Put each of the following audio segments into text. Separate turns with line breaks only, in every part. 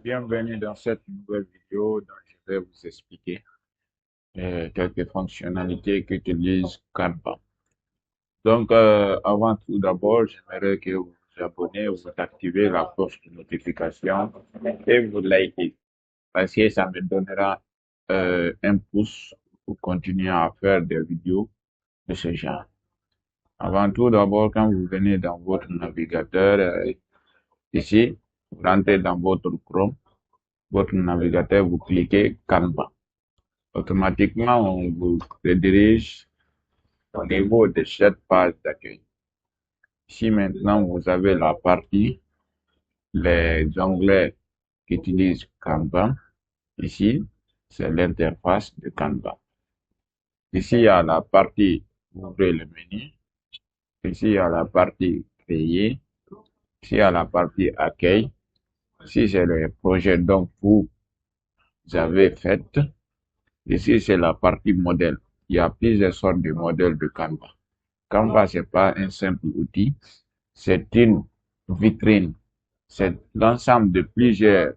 Bienvenue dans cette nouvelle vidéo dont je vais vous expliquer quelques fonctionnalités qu'utilise Canva. Donc, avant tout d'abord, j'aimerais que vous vous abonnez, vous activez la cloche de notification et vous likez parce que ça me donnera un pouce pour continuer à faire des vidéos de ce genre. Avant tout d'abord, quand vous venez dans votre navigateur, ici, vous rentrez dans votre Chrome, votre navigateur, vous cliquez Canva. Automatiquement, on vous redirige au niveau de cette page d'accueil. Ici, maintenant, vous avez la partie, les onglets qu'utilise Canva. Ici, c'est l'interface de Canva. Ici, il y a la partie, ouvrez le menu. Ici, il y a la partie créer. Ici, il y a la partie accueil. Ici, c'est le projet dont vous avez fait. Ici, c'est la partie modèle. Il y a plusieurs sortes de modèles de Canva. Canva, c'est pas un simple outil, c'est une vitrine. C'est l'ensemble de plusieurs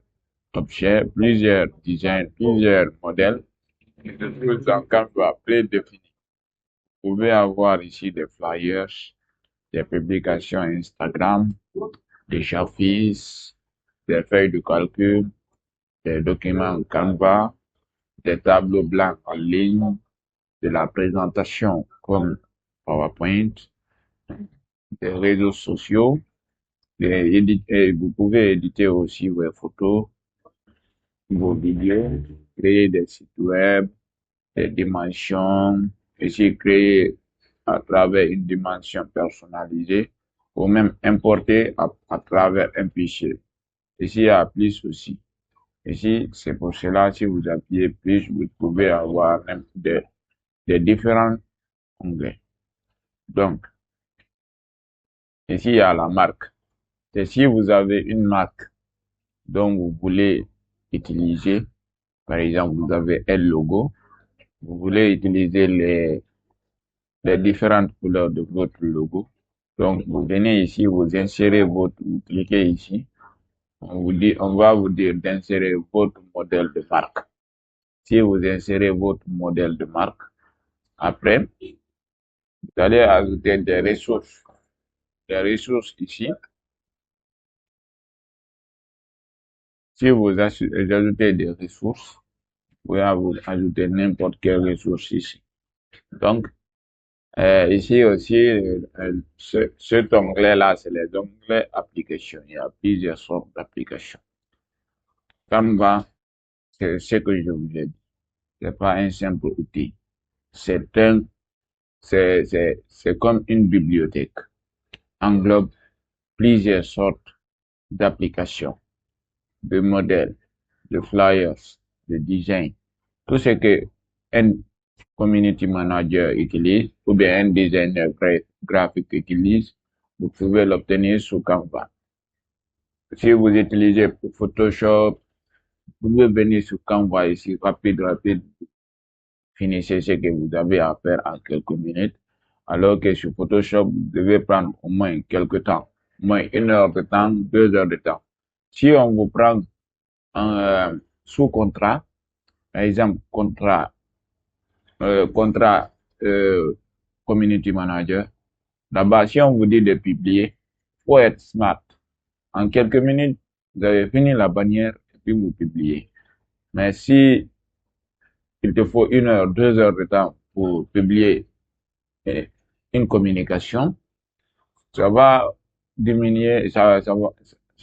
objets, plusieurs designs, plusieurs modèles qui se trouvent dans Canva prédéfinis. Vous pouvez avoir ici des flyers, des publications Instagram, des graphismes, des feuilles de calcul, des documents Canva, des tableaux blancs en ligne, de la présentation comme PowerPoint, des réseaux sociaux. Et vous pouvez éditer aussi vos photos, vos vidéos, créer des sites web, des dimensions, ici créer à travers une dimension personnalisée ou même importer à travers un fichier. Ici, il y a plus aussi. Ici, c'est pour cela, si vous appuyez plus, vous pouvez avoir même des différents onglets. Donc, ici, il y a la marque. Et si vous avez une marque dont vous voulez utiliser, par exemple, vous avez un logo, vous voulez utiliser les différentes couleurs de votre logo. Donc, vous venez ici, vous insérez vous cliquez ici, on va vous dire d'insérer votre modèle de marque. Si vous insérez votre modèle de marque, après, vous allez ajouter des ressources. Les ressources ici, si vous ajoutez des ressources, vous pouvez ajouter n'importe quelle ressource ici. Donc, ici aussi, cet onglet-là, c'est les onglets applications. Il y a plusieurs sortes d'applications. Canva, c'est ce que je vous ai dit. C'est pas un simple outil. C'est un, c'est comme une bibliothèque. Englobe plusieurs sortes d'applications, de modèles, de flyers, de design. Tout ce que un community manager utilise ou bien un designer graphique utilise, vous pouvez l'obtenir sur Canva. Si vous utilisez Photoshop, vous pouvez venir sur Canva ici, rapide, finissez ce que vous avez à faire en quelques minutes, alors que sur Photoshop, vous devez prendre au moins quelques temps, au moins 1 heure de temps, 2 heures de temps. Si on vous prend sous contrat, par exemple, contrat community manager, là-bas, si on vous dit de publier, faut être smart. En quelques minutes, vous avez fini la bannière et puis vous publiez. Mais si il te faut 1 heure, 2 heures de temps pour publier une communication, ça va diminuer, ça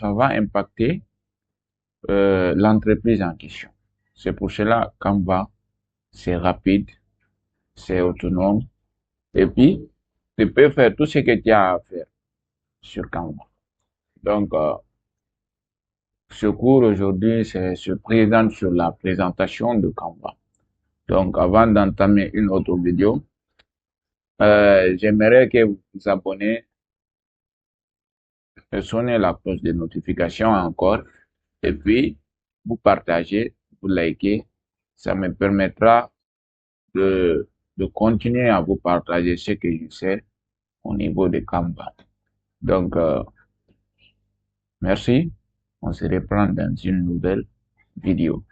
va impacter l'entreprise en question. C'est pour cela Canva, c'est rapide, c'est autonome, et puis tu peux faire tout ce que tu as à faire sur Canva. Donc, ce cours aujourd'hui se présente sur la présentation de Canva. Donc, avant d'entamer une autre vidéo, j'aimerais que vous vous abonnez, sonnez la cloche de notification encore, et puis vous partagez, vous likez. Ça me permettra de, de continuer à vous partager ce que je sais au niveau de Canva. Donc, merci. On se reprend dans une nouvelle vidéo.